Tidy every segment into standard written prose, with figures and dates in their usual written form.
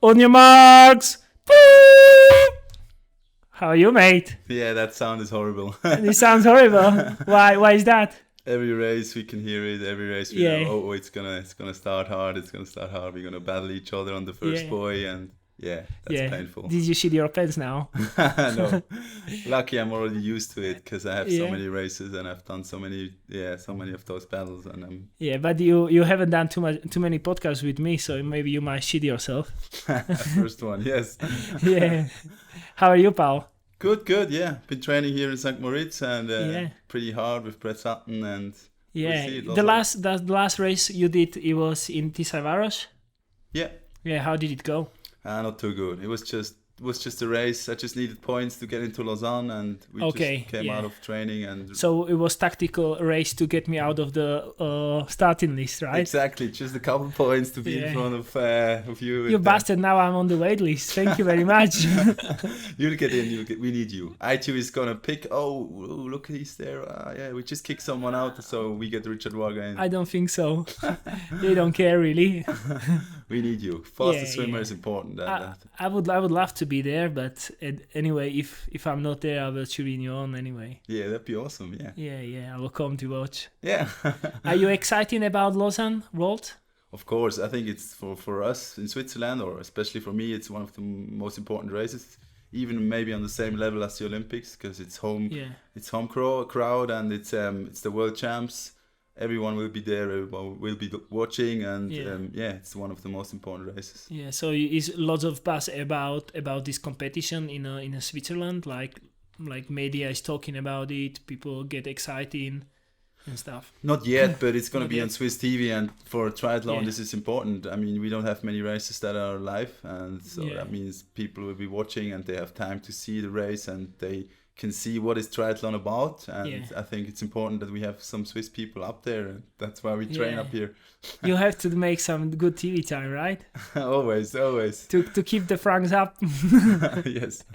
On your marks. How are you, mate? Yeah, that sound is horrible. It sounds horrible. Why is that? Every race we can hear it. Every race we know, it's gonna start hard. It's gonna start hard. We're gonna battle each other on the first buoy, and that's painful. Did you shit your pants now? No, lucky I'm already used to it because I have so many races and I've done so many of those battles, and I'm but you haven't done too many podcasts with me, so maybe you might shit yourself. First one, yes. Yeah. How are you, pal? Good. Yeah, been training here in St. Moritz and pretty hard with Brett Sutton, and the last race you did, it was in Tisavaros. Yeah. Yeah. How did it go? Not too good. It was just a race. I just needed points to get into Lausanne, and we just came out of training. And so it was tactical race to get me out of the starting list, right? Exactly, just a couple points to be in front of you. You bastard! Now I'm on the wait list. Thank you very much. You'll get in. We need you. ITU is gonna pick. Oh, look, he's there. We just kick someone out, so we get Richard Varga in. I don't think so. They don't care really. We need you. Fastest swimmer is important. I would love to be there, but anyway, if I'm not there, I will cheering you on anyway. Yeah, that'd be awesome. Yeah, I will come to watch. Yeah. Are you excited about Lausanne World? Of course, I think it's for us in Switzerland, or especially for me, it's one of the most important races. Even maybe on the same level as the Olympics, because it's home. Yeah. It's home crowd, and it's the world champs. Everyone will be there. Everyone will be watching, and it's one of the most important races. Yeah, so is lots of buzz about this competition in Switzerland, like media is talking about it. People get excited and stuff. Not yet, but it's going to be on Swiss TV, and for triathlon, this is important. I mean, we don't have many races that are live, and so that means people will be watching, and they have time to see the race, and they can see what is triathlon about, and I think it's important that we have some Swiss people up there, and that's why we train up here. You have to make some good TV time, right? always to keep the francs up. Yes.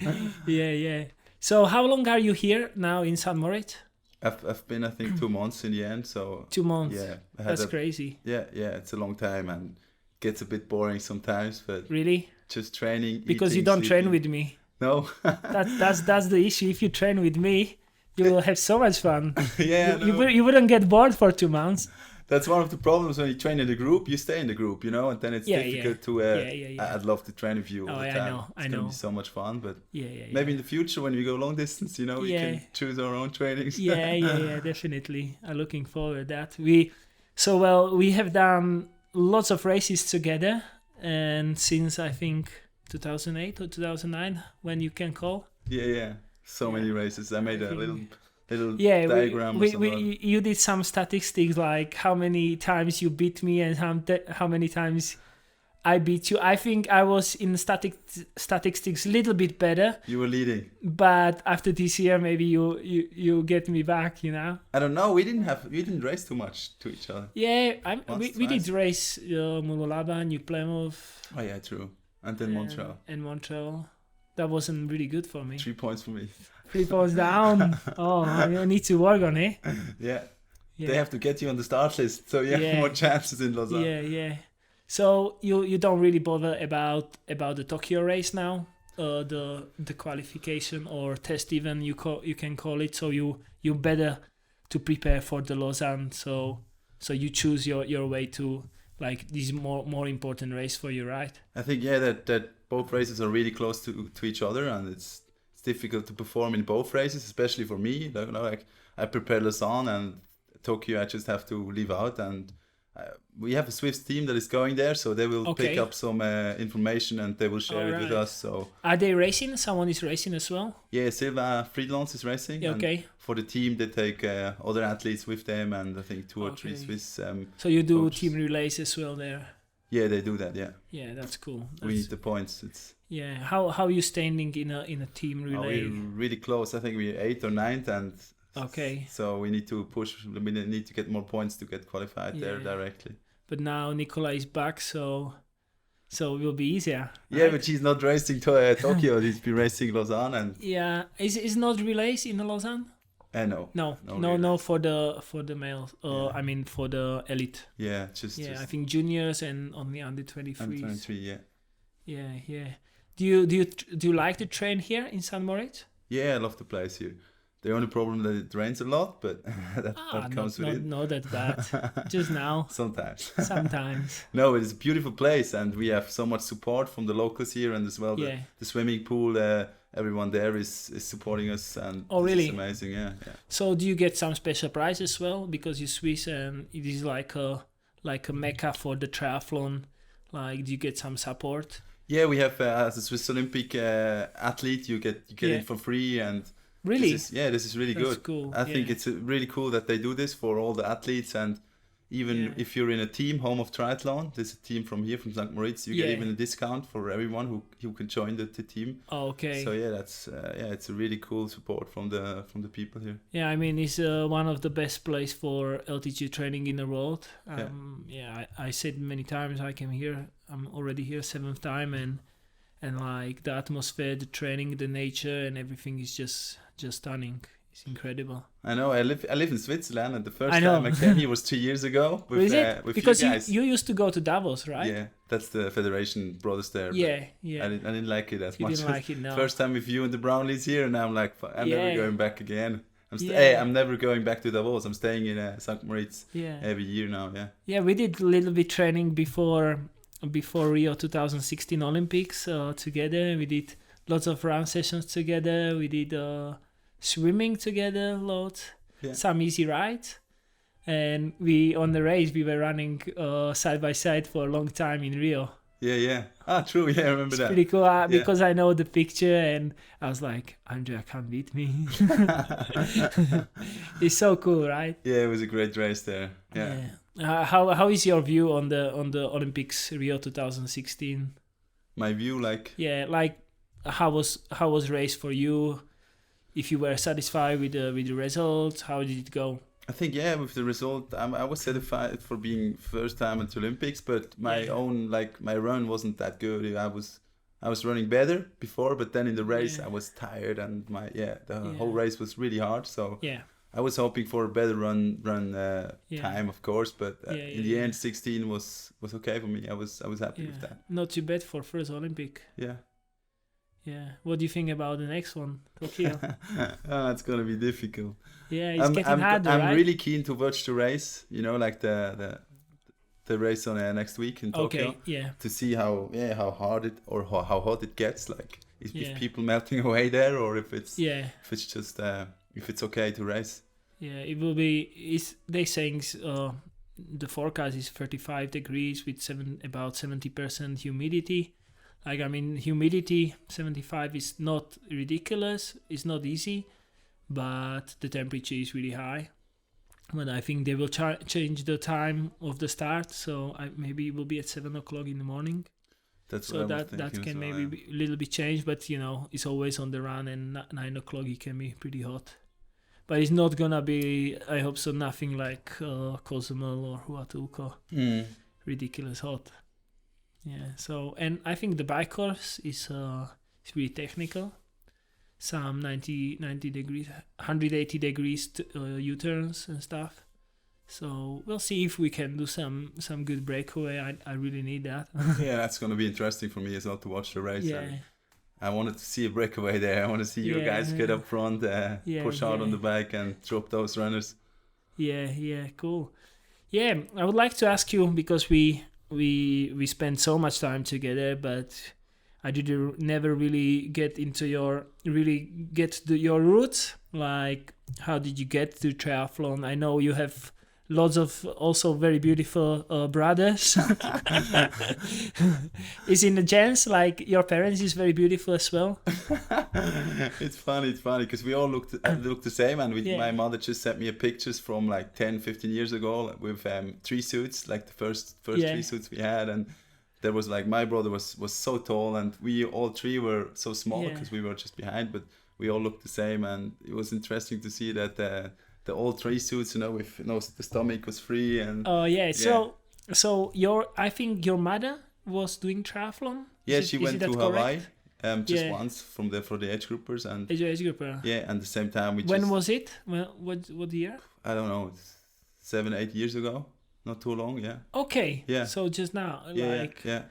Yeah. So how long are you here now in St. Moritz? I've been, I think, 2 months in the end. So 2 months. Yeah, that's crazy. Yeah, it's a long time, and gets a bit boring sometimes, but really just training because eating, you don't sleeping. train with me. No. that's the issue. If you train with me, you will have so much fun. You wouldn't get bored for 2 months. That's one of the problems when you train in a group. You stay in the group, and then it's difficult to. I'd love to train with you all the time. I know. It's gonna be so much fun, but maybe in the future when we go long distance, we can choose our own trainings. Definitely. I'm looking forward to that. We have done lots of races together, and since I think 2008 or 2009, when you can call. So many races. I made a little diagram. You did some statistics, like how many times you beat me and how many times I beat you. I think I was in statistics a little bit better. You were leading, but after this year, maybe you get me back. I don't know. We didn't race too much to each other. Yeah, we did race Mulolaba, New Plymouth. Oh yeah, true. And then Montreal. And Montreal. That wasn't really good for me. 3 points for me. 3 points down. Oh, I need to work on it. Yeah. They have to get you on the start list, so you have more chances in Lausanne. Yeah. So you don't really bother about the Tokyo race now, the qualification or test even you can call it. So you better to prepare for the Lausanne. So you choose your way to. Like this more important race for you, right? I think that both races are really close to each other, and it's difficult to perform in both races, especially for me. Like I prepare Lausanne, and Tokyo I just have to leave out, and we have a Swiss team that is going there, so they will pick up some information and they will share it with us. So are they racing? Someone is racing as well? Yeah, Silva Friedlands is racing. Yeah, okay. And for the team, they take other athletes with them, and I think 2 or 3 Swiss. So you do coaches. team relays as well there? Yeah, they do that. Yeah. Yeah, that's cool. We need the points. How are you standing in a team relay? We're really close. I think we're 8th or 9th, and. Okay. So we need to push. We need to get more points to get qualified there directly. But now Nicola is back, so it will be easier. Yeah, right? But she's not racing to Tokyo. She's been racing Lausanne, and is not relays in Lausanne. No, for the males. I mean for the elite. Yeah, just I think juniors and only under 23s. Under 23, yeah. Yeah. Do you like to train here in St. Moritz? Yeah, I love the place here. The only problem that it rains a lot, but that comes with it. Not that bad. Just now. Sometimes. No, it's a beautiful place, and we have so much support from the locals here, and as well the swimming pool. Everyone there is supporting us, and really? It's amazing. Yeah. So do you get some special prizes as well because you're Swiss and it is like a mecca for the triathlon? Like, do you get some support? Yeah, we have as a Swiss Olympic athlete, you get it for free, and really, this is really That's good. Cool. I think it's really cool that they do this for all the athletes, and even if you're in a team, Home of Triathlon, there's a team from here, from St. Moritz, you get even a discount for everyone who can join the team. Oh, okay. So that's it's a really cool support from the people here. Yeah, I mean, it's one of the best place for altitude training in the world. I said many times I came here. I'm already here 7th time, and like the atmosphere, the training, the nature, and everything is just stunning. It's incredible. I know. I live in Switzerland, and the first time I came here was 2 years ago with because you guys. You used to go to Davos, right? Yeah, that's the federation brought us there. Yeah. I didn't like it as much. You didn't like it, no. First time with you and the Brownlees here, and now I'm like, I'm never going back again. I'm never going back to Davos. I'm staying in St. Moritz every year now. Yeah. Yeah, we did a little bit training before Rio 2016 Olympics together. We did lots of run sessions together. We did swimming together a lot. Some easy rides, and on the race we were running side by side for a long time in Rio. True. I remember that. It's pretty cool because I know the picture, and I was like, Andrea can't beat me. It's so cool, right? Yeah, it was a great race there. How is your view on the Olympics Rio 2016? My view, how was race for you? If you were satisfied with the results, how did it go? I think with the result, I was satisfied for being first time at the Olympics, but my own my run wasn't that good. I was running better before, but then in the race I was tired, and the whole race was really hard. So I was hoping for a better run time, of course, but in the end, 16 was okay for me. I was happy with that. Not too bad for first Olympic. Yeah. Yeah. What do you think about the next one, Tokyo? It's gonna be difficult. Yeah, it's getting harder, right? I'm really keen to watch the race. Like the race on next week in Tokyo. Okay. Yeah. To see how hard it or how hot it gets. Like if people melting away there, or if it's just if it's okay to race. Yeah, it will be. They saying the forecast is 35 degrees with about 70% humidity. Humidity 75 is not ridiculous. It's not easy, but the temperature is really high. But I think they will change the time of the start, so maybe it will be at 7 o'clock in the morning. That can maybe be a little bit changed, but it's always on the run, and 9 o'clock it can be pretty hot. But it's not gonna be, I hope so, nothing like Cozumel or Huatulco. Ridiculous hot. Yeah. So, and I think the bike course is really technical. Some 90 degrees, 180 degrees U-turns and stuff. So we'll see if we can do some good breakaway. I really need that. Yeah, that's going to be interesting for me as well to watch the race. Yeah. I wanted to see a breakaway there. I want to see you guys get up front, push out on the bike and drop those runners. Yeah, cool. Yeah, I would like to ask you, because we spent so much time together, but I never really get into your roots. Like, how did you get to triathlon? I know you have lots of also very beautiful brothers. Is in a chance like your parents is very beautiful as well? It's funny because we all look the same, and my mother just sent me pictures from like 10-15 years ago with 3 suits, like the first 3 suits we had, and there was like my brother was so tall, and we all 3 were so small because we were just behind, but we all looked the same, and it was interesting to see that the old 3 suits, with the stomach was free, and so I think your mother was doing triathlon. She went to Hawaii just once for the age groupers and age grouper. Yeah, and the same time When was it? What year? I don't know, 7-8 years ago. Not too long, yeah. Okay. Yeah. So just now,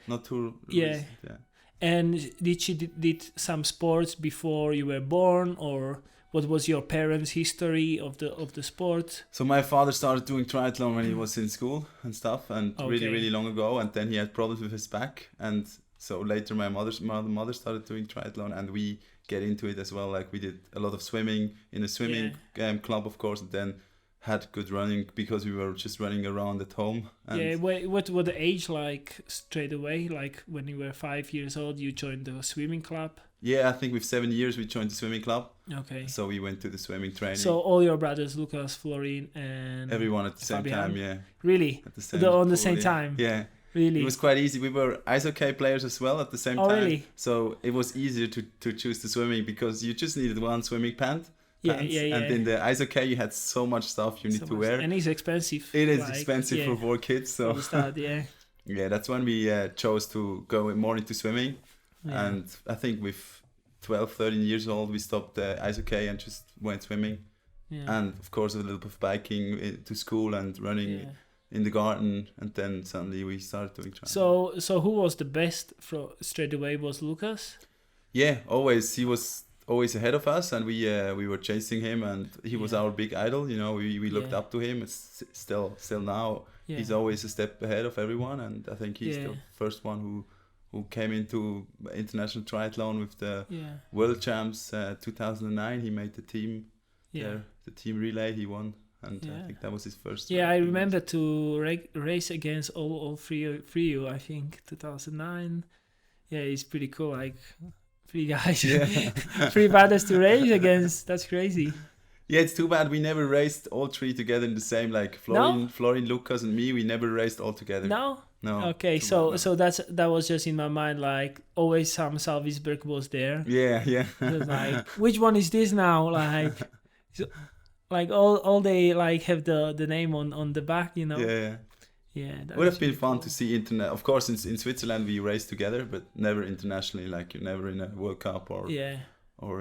not too yeah. recent, yeah. And did some sports before you were born, or what was your parents' history of the sport? So my father started doing triathlon when he was in school and stuff, and really long ago. And then he had problems with his back, and so later my mother started doing triathlon, and we get into it as well. Like we did a lot of swimming in a swimming club, of course, and then had good running because we were just running around at home. And what the age like straight away? Like when you were 5 years old, you joined the swimming club? Yeah, I think with 7 years we joined the swimming club. Okay. So we went to the swimming training. So all your brothers, Lucas, Florin, and everyone at the same time, yeah. Really? At the same on the same time? Yeah. Really? It was quite easy. We were ice hockey players as well at the same time. Really? So it was easier to choose the swimming because you just needed one swimming pants. Yeah. And in the ice hockey, you had so much stuff you need to wear. And it's expensive. It is expensive for 4 kids. So yeah, that's when we chose to go more into swimming. Yeah. And I think with 12, 13 years old, we stopped ice hockey and just went swimming. Yeah. And of course, a little bit of biking to school and running in the garden. And then suddenly we started doing triathlon. So who was the best straight away? Was Lucas? Yeah, always. He was always ahead of us, and we were chasing him, and he was our big idol. You know, we looked up to him. It's still now. Yeah. He's always a step ahead of everyone, and I think he's the first one who came into international triathlon with the world champs 2009. He made the team there, the team relay. He won, and I think that was his first. Yeah, I remember to race against all three. I think 2009. Yeah, it's pretty cool. Like 3 guys, 3 brothers to race against. That's crazy. Yeah, it's too bad we never raced all 3 together in the same. Like Florin, Lucas, and me. We never raced all together. No. Okay, so that was just in my mind. Like always, Sam Salvisberg was there. Yeah. Like, which one is this now? Like all they like have the name on the back, you know. Yeah. Yeah, it would have been fun to see internet. Of course, in Switzerland we raced together, but never internationally. Like you're never in a World Cup or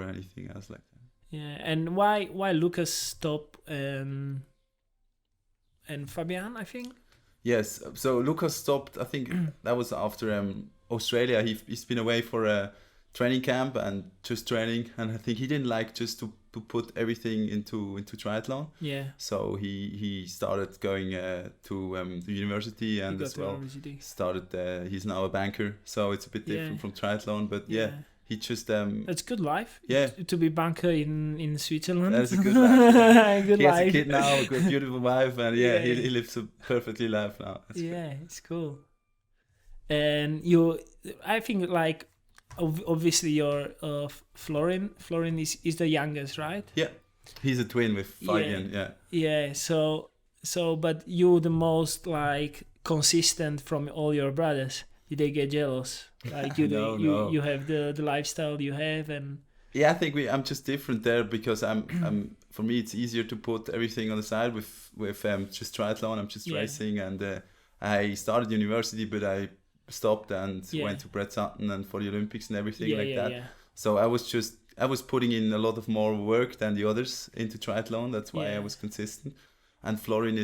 anything else like that. Yeah, and why Lucas stopped and Fabian, I think. Yes, so Lucas stopped. I think that was after Australia. He's been away for a training camp and just training, and I think he didn't like just to put everything into triathlon. Yeah. So he started going to the university, and as well started. He's now a banker, so it's a bit different from triathlon. But he just that's good life. Yeah. To be banker in Switzerland. That's a good life. Good he life. has a kid now, a good, beautiful wife, and he lives a perfectly life now. That's good. It's cool. And I think like. Obviously, your Florin is the youngest, right? Yeah, he's a twin with Fabian. Yeah. So, but you the most like consistent from all your brothers. Did they get jealous? Like you have the lifestyle you have, and I think I'm just different there because I'm for me it's easier to put everything on the side with just triathlon. I'm just racing, and I started university, but I stopped and went to Brett Sutton and for the Olympics and everything that. Yeah. So I was putting in a lot of more work than the others into triathlon. That's why I was consistent. And Florin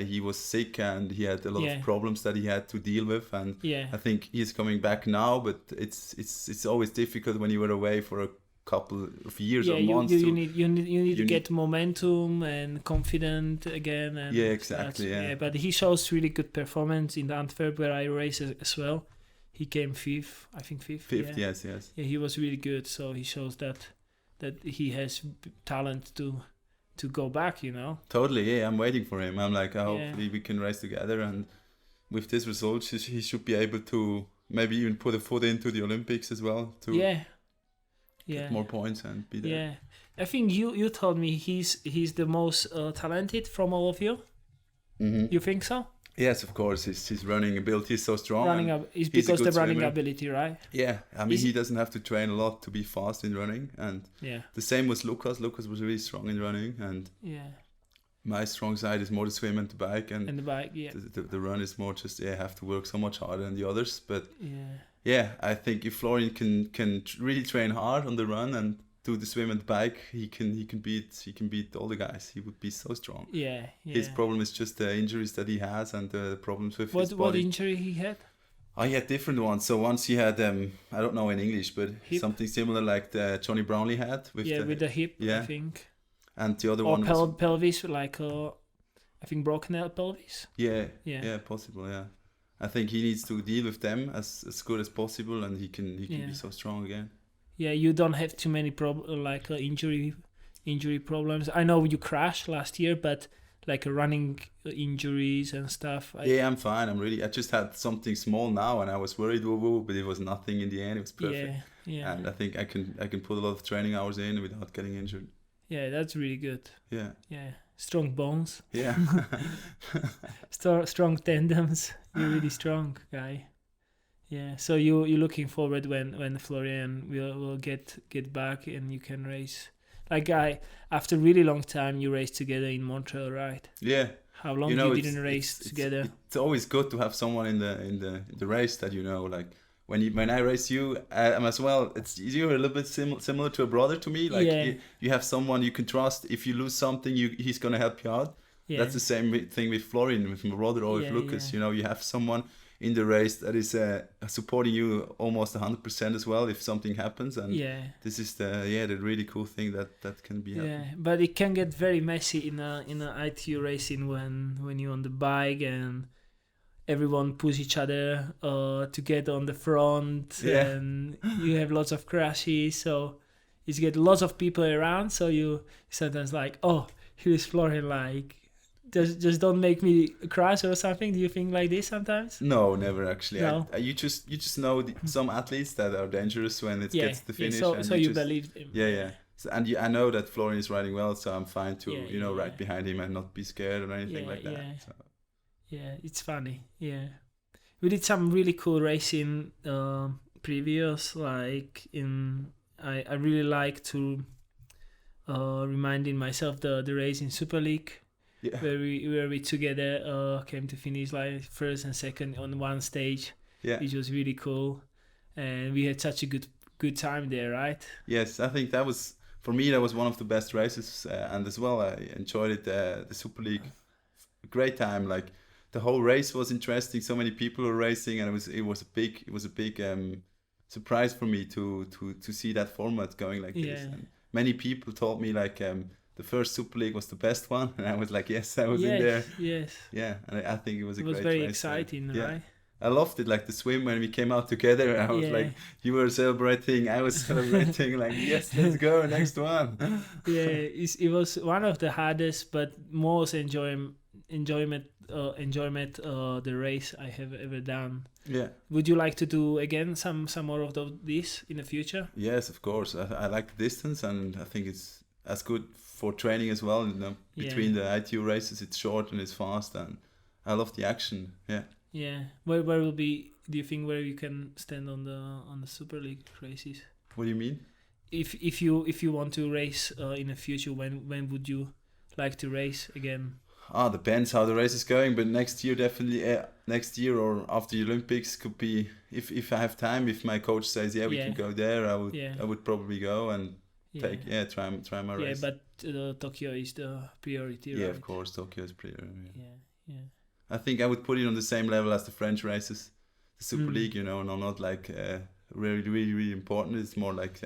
he was sick and he had a lot of problems that he had to deal with. And I think he's coming back now, but it's always difficult when you were away for a couple of years or months. You need to get momentum and confident again. And exactly. Yeah. But he shows really good performance in the Antwerp where I race as well. He came fifth. Yes. Yeah, he was really good. So he shows that he has talent to go back. You know. Totally. Yeah, I'm waiting for him. I'm like, hopefully we can race together, and with this result, he should be able to maybe even put a foot into the Olympics as well. Get more points and be there. Yeah, I think you told me he's the most talented from all of you. Mm-hmm. You think so? Yes, of course. His running ability is so strong. Is because the running swimmer. Ability, right? Yeah, I mean he doesn't have to train a lot to be fast in running, and the same was Lucas. Lucas was really strong in running, and my strong side is more the swim and the bike, and the bike. The run is more just have to work so much harder than the others, but yeah, I think if Florian can really train hard on the run and do the swim and the bike, he can beat all the guys. He would be so strong. Yeah. His problem is just the injuries that he has and the problems with his body. What injury he had? Oh, he had different ones. So once he had I don't know in English, but hip? Something similar like the Johnny Brownlee had with the hip. Yeah. I think. And the other or one was pelvis, like I think broken pelvis. Yeah, possible. Yeah, I think he needs to deal with them as good as possible, and he can be so strong again. Yeah, you don't have too many injury problems. I know you crashed last year, but like running injuries and stuff. I'm fine. I just had something small now, and I was worried, but it was nothing in the end. It was perfect. Yeah. And I think I can put a lot of training hours in without getting injured. Yeah, that's really good. Yeah. Strong bones. Yeah. Strong tendons. You're really strong, guy. Yeah. So you're looking forward when Florian will get back and you can race. Like after a really long time, you raced together in Montreal, right? Yeah. How long you didn't race together? It's always good to have someone in the race that you know, like. When I race you, as well, you're a little bit similar to a brother to me. Like you have someone you can trust. If you lose something, he's gonna help you out. Yeah. That's the same thing with Florian, with my brother, or with Lucas. Yeah. You know, you have someone in the race that is supporting you almost 100% as well if something happens. And this is the really cool thing that can be happening. Yeah, but it can get very messy in a ITU racing when you're on the bike and everyone push each other to get on the front, and you have lots of crashes, so you get lots of people around, so you sometimes like, oh, here's Florian, like just don't make me crash or something. Do you think like this sometimes? No, never actually. No. You just know some athletes that are dangerous when it gets to the finish. So you believe him. Yeah. I know that Florian is riding well, so I'm fine to ride behind him and not be scared or anything like that. Yeah. So. Yeah, it's funny. Yeah, we did some really cool racing previous. Like I really like to reminding myself the race in Super League, where we together came to finish like first and second on one stage. Yeah, which was really cool, and we had such a good time there, right? Yes, I think that was for me. That was one of the best races, and as well I enjoyed it. The Super League, great time. Like. The whole race was interesting. So many people were racing, and it was a big surprise for me to see that format going like this. And many people told me like the first Super League was the best one, and I was like, yes, I was in there. Yes. Yeah, and I think it was a great race. It was very exciting, right? I loved it, like the swim when we came out together. I was like, you were celebrating, I was celebrating. Like, yes, let's go, next one. It was one of the hardest but most enjoyment the race I have ever done. Yeah. Would you like to do again some more of this in the future? Yes, of course. I like the distance, and I think it's as good for training as well. You know, between the ITU races, it's short and it's fast, and I love the action. Yeah. Yeah. Where will be? Do you think where you can stand on the Super League races? What do you mean? If you want to race in the future, when would you like to race again? Depends how the race is going, but next year definitely. Next year or after the Olympics could be if I have time. If my coach says we can go there, I would probably go and try my race. Yeah, but Tokyo is the priority. Yeah, right? Of course, Tokyo is priority. Yeah. I think I would put it on the same level as the French races, the Super League. You know, not like really, really, really important. It's more like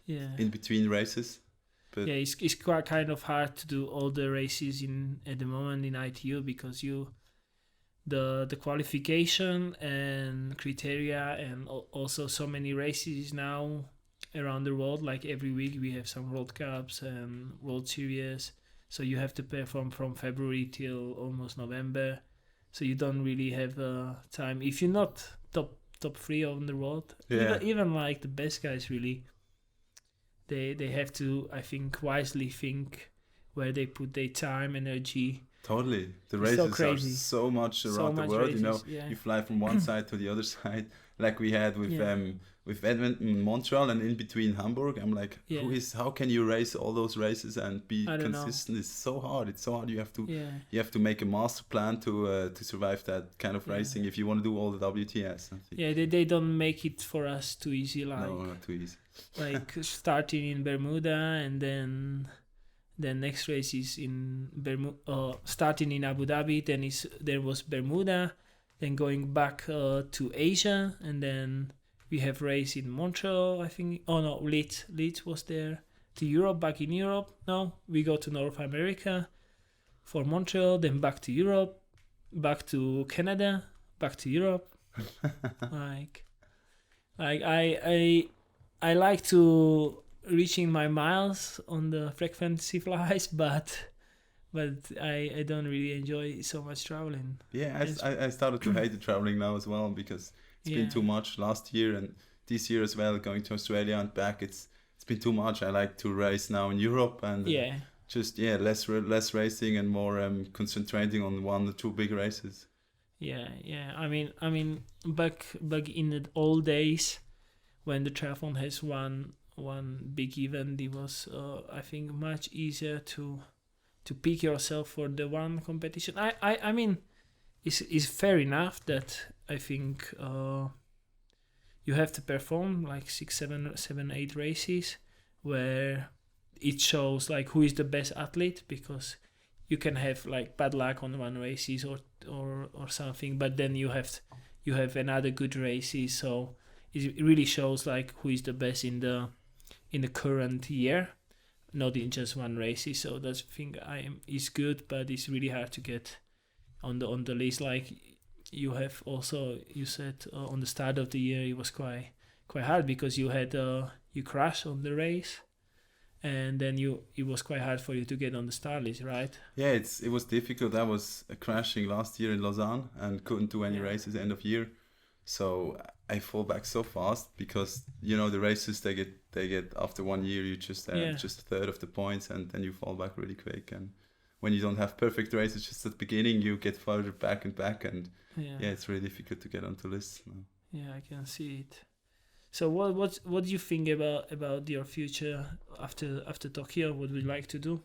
in between races. But it's quite kind of hard to do all the races at the moment in ITU because the qualification and criteria and also so many races now around the world. Like every week we have some World Cups and World Series, so you have to perform from February till almost November. So you don't really have time if you're not top 3 on the world. Even like the best guys really. They have to, I think, wisely think where they put their time, energy. Totally. The races are so much around the world, races, you know. You fly from one side to the other side, like we had with with Edmonton, Montreal, and in between Hamburg. I'm like, Yeah. how can you race all those races and be I don't consistent? know. It's so hard. It's so hard. You Yeah. have to make a master plan to survive that kind of Yeah. racing if you want to do all the WTS. I think. Yeah, they don't make it for us too easy. Like, No, not too easy. like starting in Bermuda and then next race is in starting in Abu Dhabi. There was Bermuda, then going back to Asia, and then we have race in Montreal. I think. Oh no, Leeds was there. To Europe, back in Europe. No, we go to North America for Montreal, then back to Europe, back to Canada, back to Europe. like I like to reaching my miles on the frequency flies, but I don't really enjoy so much traveling. Yeah, I started to hate the traveling now as well because it's been too much last year and this year as well, going to Australia and back. It's been too much. I like to race now in Europe and just less racing and more concentrating on 1 or 2 big races. Yeah. I mean, back in the old days, when the triathlon has one big event, it was I think much easier to pick yourself for the one competition. I mean, it's fair enough that I think you have to perform like 6, 7, 8 races where it shows like who is the best athlete, because you can have like bad luck on one races or something, but then you have another good races, so it really shows like who is the best in the current year, not in just one races. So that's thing is good, but it's really hard to get on the list. Like you have also, you said on the start of the year it was quite hard because you had you crashed on the race, and then it was quite hard for you to get on the start list, right? Yeah, it was difficult. I was crashing last year in Lausanne and couldn't do any races end of year, so I fall back so fast because the races they get after 1 year you just just a third of the points, and then you fall back really quick. And when you don't have perfect races just at the beginning, you get further back and it's really difficult to get onto lists now. Yeah, I can see it. So what do you think about your future after Tokyo? What would you like to do?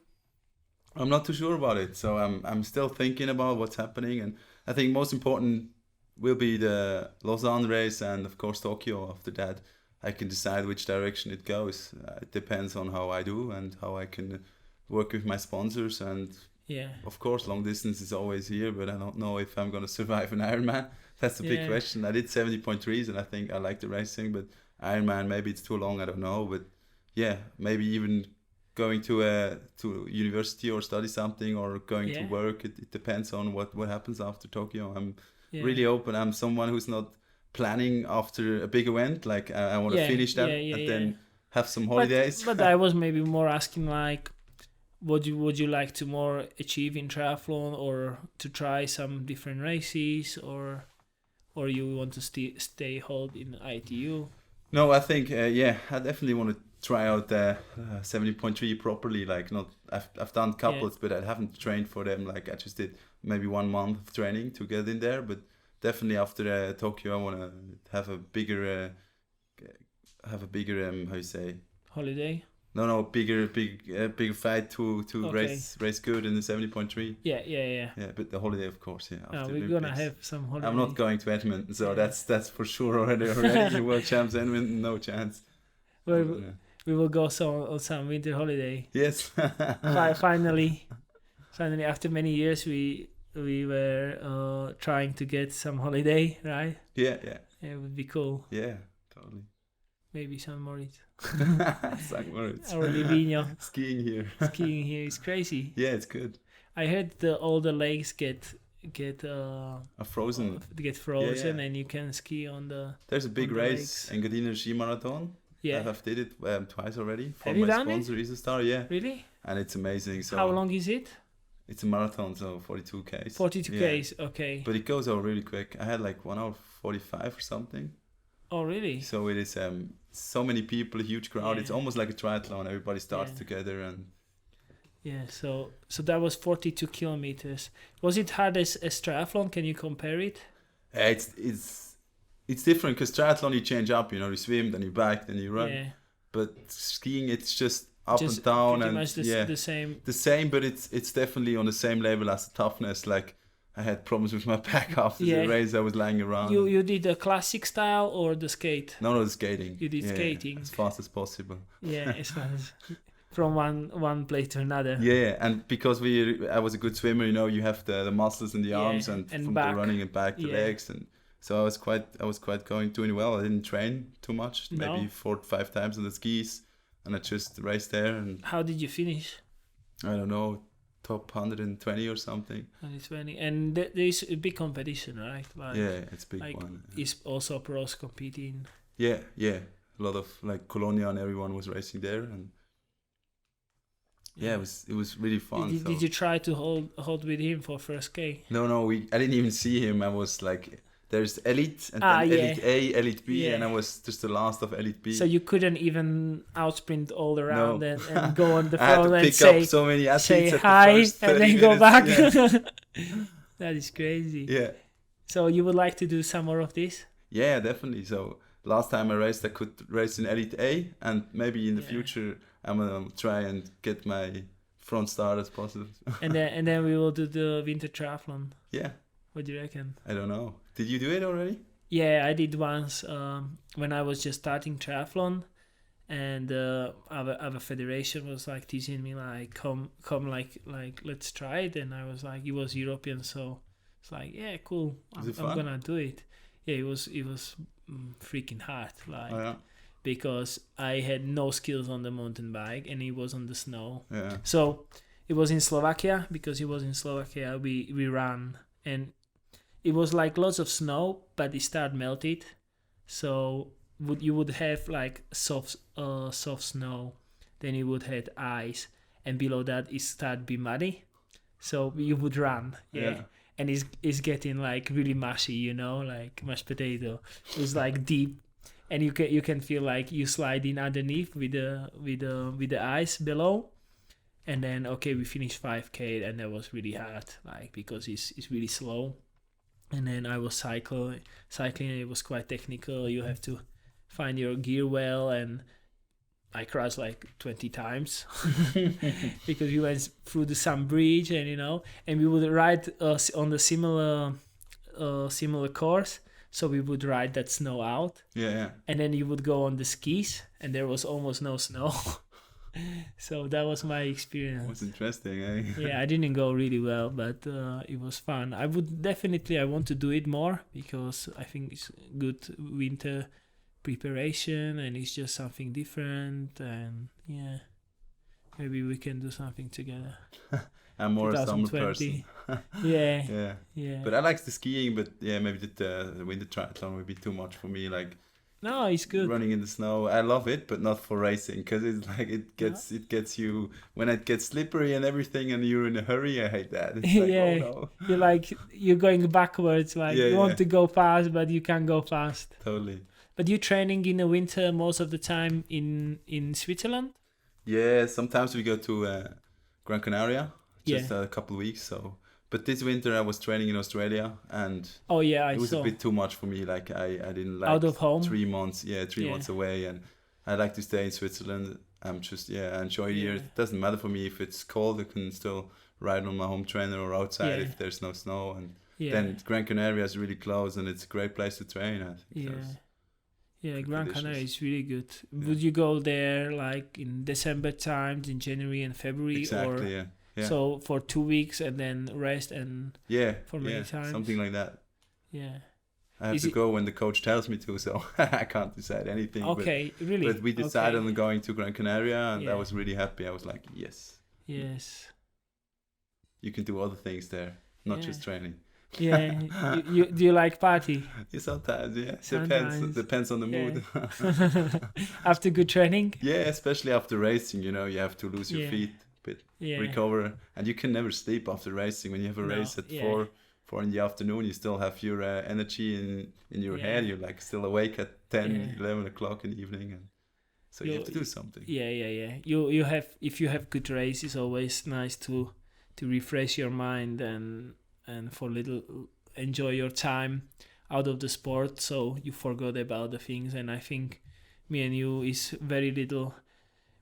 I'm not too sure about it, so I'm still thinking about what's happening, and I think most important will be the Lausanne race, and of course Tokyo. After that, I can decide which direction it goes. It depends on how I do and how I can work with my sponsors, and of course long distance is always here, but I don't know if I'm going to survive an Ironman. That's the big question. I did 70.3s and I think I like the racing, but Ironman, maybe it's too long, I don't know. But maybe even going to university or study something or going to work, it depends on what happens after Tokyo. I'm really open. I'm someone who's not planning after a big event, like I want to finish that and then have some holidays. But I was maybe more asking like, would you like to more achieve in triathlon, or to try some different races, or you want to stay hold in ITU? No, I think I definitely want to try out 70.3 properly. Like I've done couples, but I haven't trained for them. Like I just did maybe 1 month of training to get in there. But definitely after Tokyo, I want to have a bigger how you say, holiday. No, bigger fight to race good in the 70.3. Yeah. Yeah, but the holiday, of course, after we're gonna have some holiday. I'm not going to Edmonton, so that's for sure already. World champs Edmonton, no chance. Well, we will go on some winter holiday. Yes. Finally, after many years, we were trying to get some holiday, right? Yeah. It would be cool. Yeah, totally. Maybe St. Moritz. St. Moritz. Or Livigno. Skiing here is crazy. Yeah, it's good. I heard all the lakes get frozen. And you can ski on the. There's a big race in Gardiner Ski Marathon. Yeah. I have did it twice already. Have you done sponsor, Isostar, yeah. Really? And it's amazing. So how long is it? It's a marathon, so 42 Ks. 42 Ks, okay. But it goes over really quick. I had like 1 hour 45 or something. Oh, really? So it is so many people, a huge crowd. It's almost like a triathlon. Everybody starts together and. Yeah, so that was 42 kilometers. Was it hard as triathlon? Can you compare it? It's it's different because triathlon you change up, you swim, then you bike, then you run. Yeah. But skiing, it's just up and down, pretty and much the same. The same, but it's definitely on the same level as the toughness. Like I had problems with my back after the race. I was lying around. You did the classic style or the skate? No, the skating. You did skating as fast as possible. Yeah, as fast as from one place to another. Yeah, and because I was a good swimmer, you have the muscles in the arms and from back. The running and back, the legs, and so I was quite doing well. I didn't train too much, maybe 4 to 5 times on the skis, and I just raced there. And how did you finish? I don't know, top 120 or something. 120, and there is a big competition, right? Like, it's a big one. Is also pros competing? Yeah, a lot of like Colonia and everyone was racing there, and it was really fun. Did you try to hold with him for first K? No, I didn't even see him. I was like, there's Elite and then Elite A, Elite B, and I was just the last of Elite B. So you couldn't even outsprint all around and go on the I phone had to pick up so many athletes say hi the and then go back. That is crazy. Yeah. So you would like to do some more of this? Yeah, definitely. So last time I raced, I could race in Elite A, and maybe in the future I'm gonna try and get my front start as possible. and then we will do the winter triathlon. Yeah. What do you reckon? I don't know. Did you do it already? Yeah, I did once when I was just starting triathlon, and our federation was like teasing me like, come like let's try it, and I was like, it was European, so it's like, yeah, cool, I'm gonna do it. Yeah, it was freaking hard, like because I had no skills on the mountain bike and it was on the snow. Yeah. So it was in Slovakia, because it was in Slovakia we ran, and it was like lots of snow, but it started melted. So you would have like soft snow, then you would have ice, and below that it started be muddy. So you would run, and it's getting like really mushy, like mashed potato. It was like deep, and you can feel like you slide in underneath with the ice below. And then we finished 5K, and that was really hard, like because it's really slow. And then I was cycling. It was quite technical. You have to find your gear well, and I crashed like 20 times because we went through the Sun Bridge, and we would ride on the similar course. So we would ride that snow out. Yeah. And then you would go on the skis, and there was almost no snow. So that was my experience. It was interesting, eh? Yeah, I didn't go really well, but it was fun. I want to do it more, because I think it's good winter preparation, and it's just something different, and maybe we can do something together. I'm more a summer person. Yeah. But I like the skiing, but maybe the winter triathlon would be too much for me. Like, no, it's good. Running in the snow, I love it, but not for racing, because it's like it gets you when it gets slippery and everything, and you're in a hurry. I hate that. It's like, oh no. You're going backwards. Like you want to go fast, but you can't go fast. Totally. But you're training in the winter most of the time in Switzerland? Yeah, sometimes we go to Gran Canaria, just a couple of weeks. So. But this winter I was training in Australia, and it was a bit too much for me. Like I didn't like out of home 3 months. 3 months away, and I like to stay in Switzerland. I'm just I enjoy the year. It doesn't matter for me if it's cold. I can still ride on my home trainer or outside if there's no snow. And then Gran Canaria is really close, and it's a great place to train. I think Gran Canaria is really good. Would you go there like in December times, in January and February? Exactly. Yeah. So for 2 weeks and then rest and for many times, something like that. Yeah, I have to go when the coach tells me to, so I can't decide anything. Okay, really. But we decided on going to Gran Canaria, and I was really happy. I was like, yes. You can do other things there, not just training. Yeah, you do you like party? Sometimes, depends on the mood. After good training? Yeah, especially after racing, you have to lose your feet. Recover, and you can never sleep after racing. When you have a race at 4 in the afternoon, you still have your energy in your head. You're like still awake at 10 11 o'clock in the evening, and so you have to do something. You have, if you have good race, it's always nice to refresh your mind and for little enjoy your time out of the sport, so you forgot about the things. And I think me and you is very little.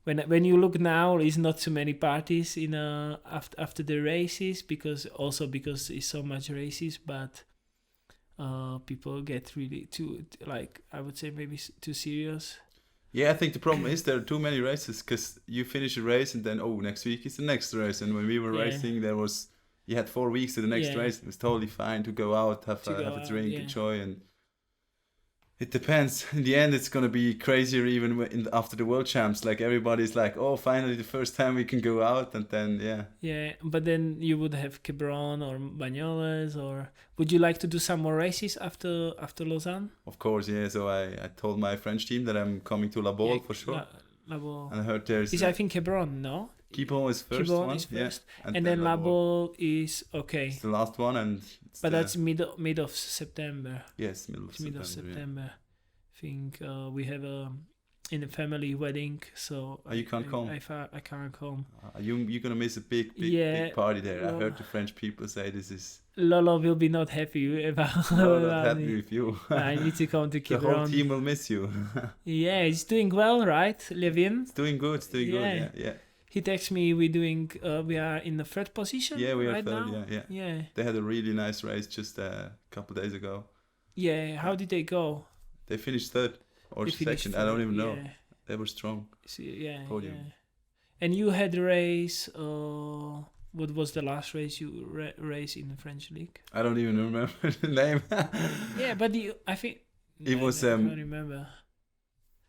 When you look now, is not too many parties in after the races, because it's so much races, but people get really too, like, I would say maybe too serious. Yeah, I think the problem is there are too many races, because you finish a race and then next week is the next race. And when we were racing, you had 4 weeks to the next race. It was totally fine to go out, have a drink, enjoy, and it depends. In the end, it's gonna be crazier even after the World Champs. Like, everybody's like, "Oh, finally, the first time we can go out," and then Yeah, but then you would have Quebron or Banyoles, or would you like to do some more races after Lausanne? Of course, yeah. So I told my French team that I'm coming to La Baule for sure. La Baule. And I heard there's. I think Quebron, no? Quebron is first Quebron one, is first. Yeah. And then La Baule is okay. It's the last one, and. But that's mid of September. Yes, middle of September. Yeah. I think we have in a family wedding, so you can't come. I can't come. You're gonna miss a big party there. I heard the French people say this is. Lolo will be not happy about. Not happy with you. I need to come to Quebron. The whole team will miss you. Yeah, he's doing well, right, Levin? It's doing good. Yeah. He texts me. We are in the third position. Yeah, we are right third. Now. Yeah. They had a really nice race just a couple of days ago. Yeah. How did they go? They finished third or second. I don't even know. Yeah. They were strong. Podium. Yeah. And you had a race. What was the last race you raced in the French league? I don't even remember the name. Yeah, but I think it was. I don't remember.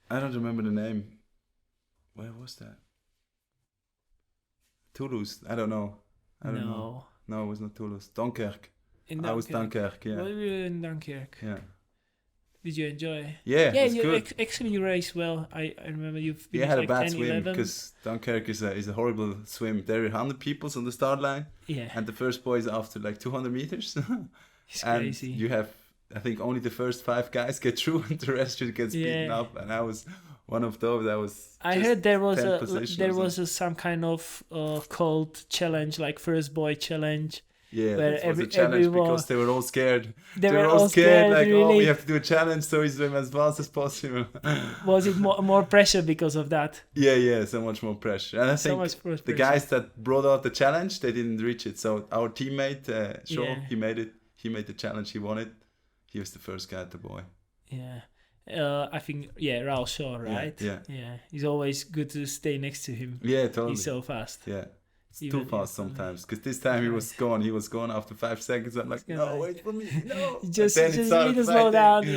I don't remember the name. Where was that? Toulouse. I don't know. No, it was not Toulouse. Dunkirk. I was Dunkirk. Yeah. Well, we were in Dunkirk. Yeah. Did you enjoy? Yeah, it was good. Actually, you raced well. I remember you finished had like a bad 10, swim 11. because Dunkirk is a horrible swim. There are 100 people on the start line. Yeah. And the first boy is after like 200 meters. It's and crazy. You have, I think, only the first 5 guys get through, and the rest just gets beaten up. And I was one of those. I heard there was some kind of called challenge, like first boy challenge. Yeah, that was a challenge because they were all scared. They were all scared, like, really. we have to do a challenge, so we swim as fast as possible. Was it more pressure because of that? Yeah, so much more pressure. And I think the guys that brought out the challenge, they didn't reach it. So our teammate, he made it. He made the challenge. He won it. He was the first guy at the boy. Yeah. I think, Raul Shaw, right? Yeah. He's always good to stay next to him. Yeah, totally. He's so fast. Yeah. It's too fast sometimes, because this time he was gone. He was gone after 5 seconds. I'm like, no, wait for me, no. just need to slow down,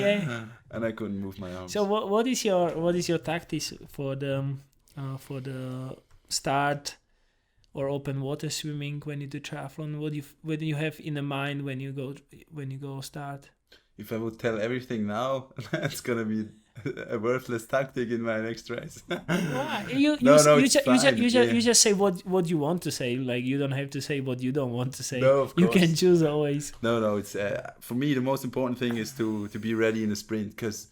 And I couldn't move my arms. So what is your tactics for the start or open water swimming when you do triathlon? What do you have in the mind when you go start? If I would tell everything now, it's gonna be a worthless tactic in my next race. You just say what you want to say. Like, you don't have to say what you don't want to say. No, of course. You can choose always. No, it's for me the most important thing is to be ready in the sprint, because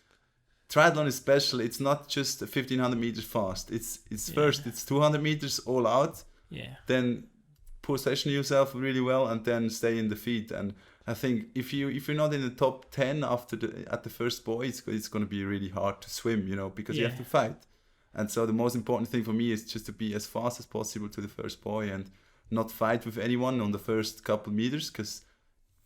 triathlon is special. It's not just 1500 meters fast. It's first it's 200 meters all out. Yeah. Then position yourself really well and then stay in the feet. And I think if you're not in the top 10 at the first buoy, it's going to be really hard to swim, because you have to fight. And so the most important thing for me is just to be as fast as possible to the first buoy and not fight with anyone on the first couple meters, because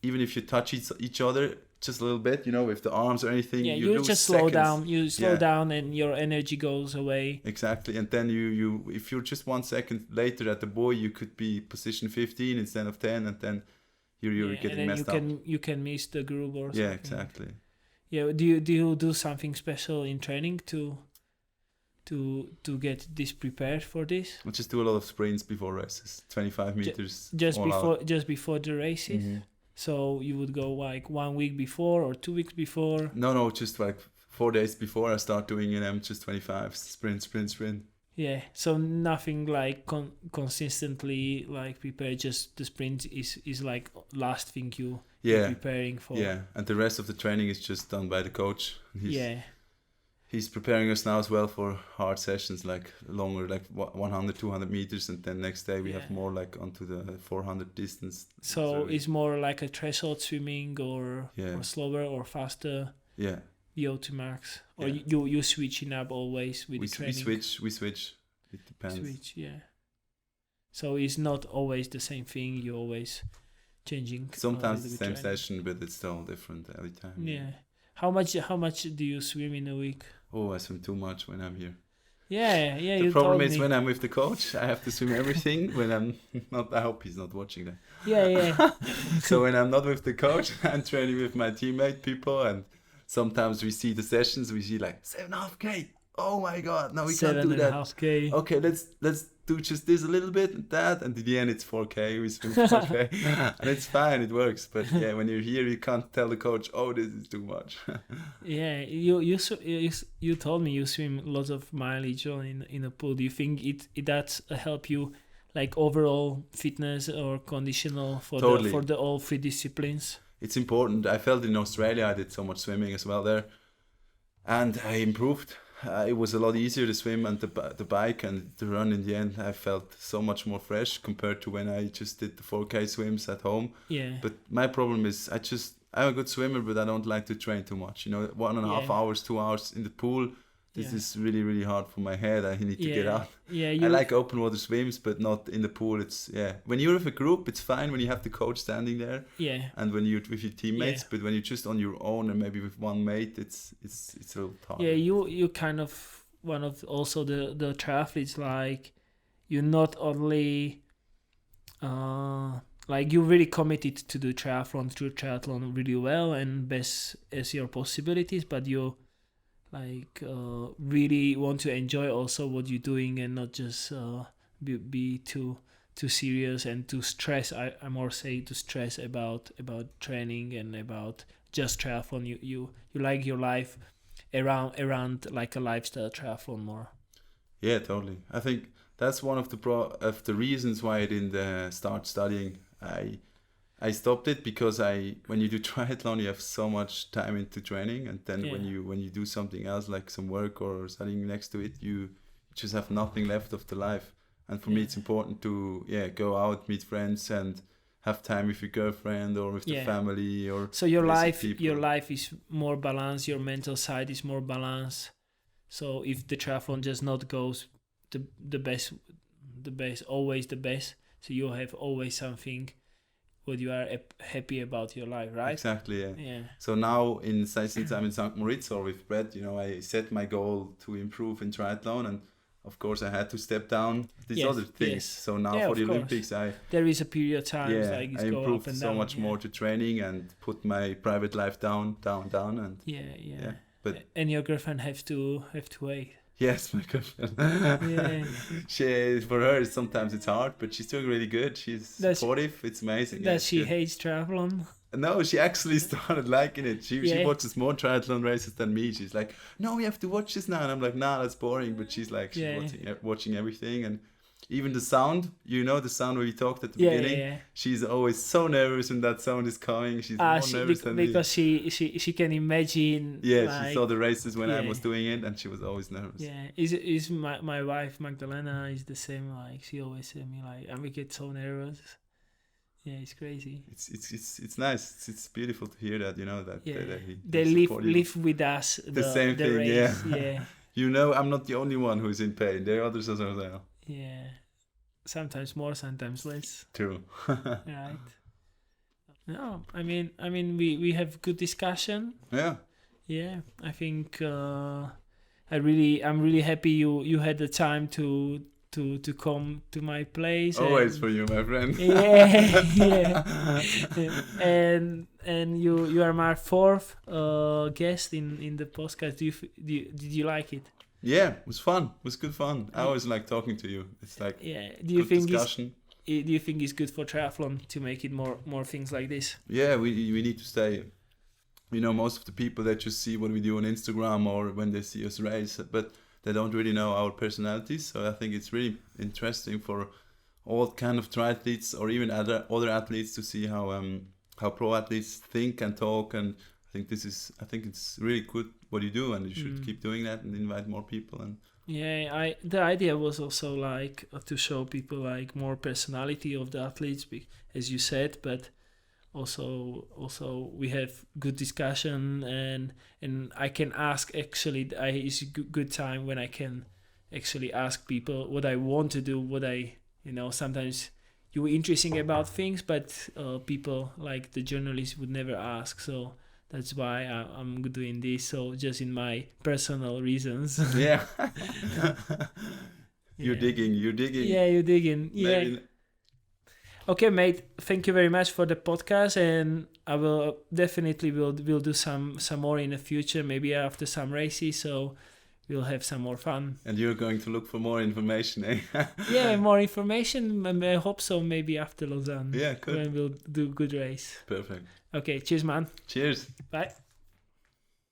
even if you touch each other just a little bit, with the arms or anything, you lose just slow down. You slow down and your energy goes away. Exactly. And then you if you're just 1 second later at the buoy, you could be position 15 instead of 10, and then you're getting messed up. You can miss the group or something. Yeah, exactly. Yeah. Do you do something special in training to get this prepared for this? I just do a lot of sprints before races, 25 meters. Just before the races. Mm-hmm. So you would go like 1 week before or 2 weeks before? No, just like 4 days before I start doing it. Just 25 sprint. Yeah, so nothing like consistently like prepare. Just the sprint is like last thing you're preparing for. Yeah, and the rest of the training is just done by the coach. He he's preparing us now as well for hard sessions, like longer, like 100, 200 meters, and then next day we have more like onto the 400 distance. So it's more like a threshold swimming, or slower or faster. Yeah. VO2 max, or you switching up always with the training. We switch. It depends. So it's not always the same thing. You always changing. Sometimes the same session, but it's still different every time. Yeah. How much do you swim in a week? Oh, I swim too much when I'm here. Yeah. The problem is when I'm with the coach, I have to swim everything. When I'm not, I hope he's not watching that. Yeah. So when I'm not with the coach, I'm training with my teammate people, and sometimes we see the sessions. We see like 7.5K. Oh my God! No, we can't do that. 7.5K. Okay, let's do just this a little bit and that, and in the end it's 4K. We swim 4K, and it's fine. It works. But yeah, when you're here, you can't tell the coach, "Oh, this is too much." Yeah, you told me you swim lots of mileage in a pool. Do you think it does help you, like overall fitness or conditional for the all three disciplines? It's important. I felt in Australia I did so much swimming as well there, and I improved. It was a lot easier to swim and the bike and to run. In the end, I felt so much more fresh compared to when I just did the 4K swims at home. Yeah. But my problem is I'm a good swimmer, but I don't like to train too much. 1.5 hours, 2 hours in the pool. This is really, really hard for my head. I need to get out. Yeah, I like open water swims, but not in the pool. It's when you're with a group, it's fine when you have the coach standing there. Yeah. And when you're with your teammates, but when you're just on your own and maybe with one mate, it's a little hard. Yeah, you kind of one of also the triathletes, like you're not only like you're really committed to do triathlon really well and best as your possibilities, but you like really want to enjoy also what you're doing and not just be too serious and to stress. I more say to stress about training and about just triathlon. You like your life around like a lifestyle triathlon more. Yeah, totally. I think that's one of the reasons why I didn't start studying. I stopped it because when you do triathlon, you have so much time into training, and then when you do something else like some work or studying next to it, you just have nothing left of the life. And for me, it's important to go out, meet friends, and have time with your girlfriend or with the family. Or so your life is more balanced. Your mental side is more balanced. So if the triathlon just not goes the best, always the best. So you have always something what you are happy about your life, right? Exactly, yeah. So now, since I'm in St. Moritz or with Brett, I set my goal to improve in triathlon, and of course I had to step down these other things. Yes. So now for the Olympics, there is a period of time like it's I go improved up and so down, much more to training and put my private life down, and But and your girlfriend have to wait. Yes, my girlfriend. For her, sometimes it's hard, but she's doing really good. She's supportive. It's amazing. Does she hates triathlon? No, she actually started liking it. She watches more triathlon races than me. She's like, no, we have to watch this now. And I'm like, nah, that's boring. But she's like, watching everything. And even the sound, the sound where we talked at the beginning. Yeah. She's always so nervous when that sound is coming. She's more nervous than me. Because she can imagine. Yeah, she saw the races when I was doing it, and she was always nervous. Yeah, is my wife Magdalena is the same. Like she always said me like, and we get so nervous. Yeah, it's crazy. It's nice. It's beautiful to hear that. That they live with us. The same thing. Race. Yeah. I'm not the only one who's in pain. There are others as well. Yeah, sometimes more, sometimes less. True. Right. No, I mean, we have good discussion. Yeah. Yeah, I think I'm really happy you had the time to come to my place. Always for you, my friend. Yeah. And you are my fourth guest in the podcast. Did you like it? Yeah, it was fun. It was good fun. I always like talking to you. It's like Do you think it's good for triathlon to make it more things like this? Yeah, we need to stay. Most of the people that just see what we do on Instagram or when they see us race, but they don't really know our personalities. So I think it's really interesting for all kind of triathletes or even other athletes to see how pro athletes think and talk. And I think it's really good what you do, and you should keep doing that and invite more people. And the idea was also like to show people like more personality of the athletes, as you said, but also we have good discussion, and I can ask, actually it's a good time when I can actually ask people what I want to do, what I, sometimes you're interesting about things, but people like the journalists would never ask, so that's why I'm doing this. So just in my personal reasons. Yeah. You're digging. Yeah, you're digging. Yeah. Maybe. Okay, mate. Thank you very much for the podcast, and I will definitely will do some more in the future, maybe after some races. So we'll have some more fun. And you're going to look for more information, eh? Yeah, more information. I hope so. Maybe after Lausanne. Yeah, good. When we'll do good race. Perfect. Okay, cheers, man. Cheers. Bye.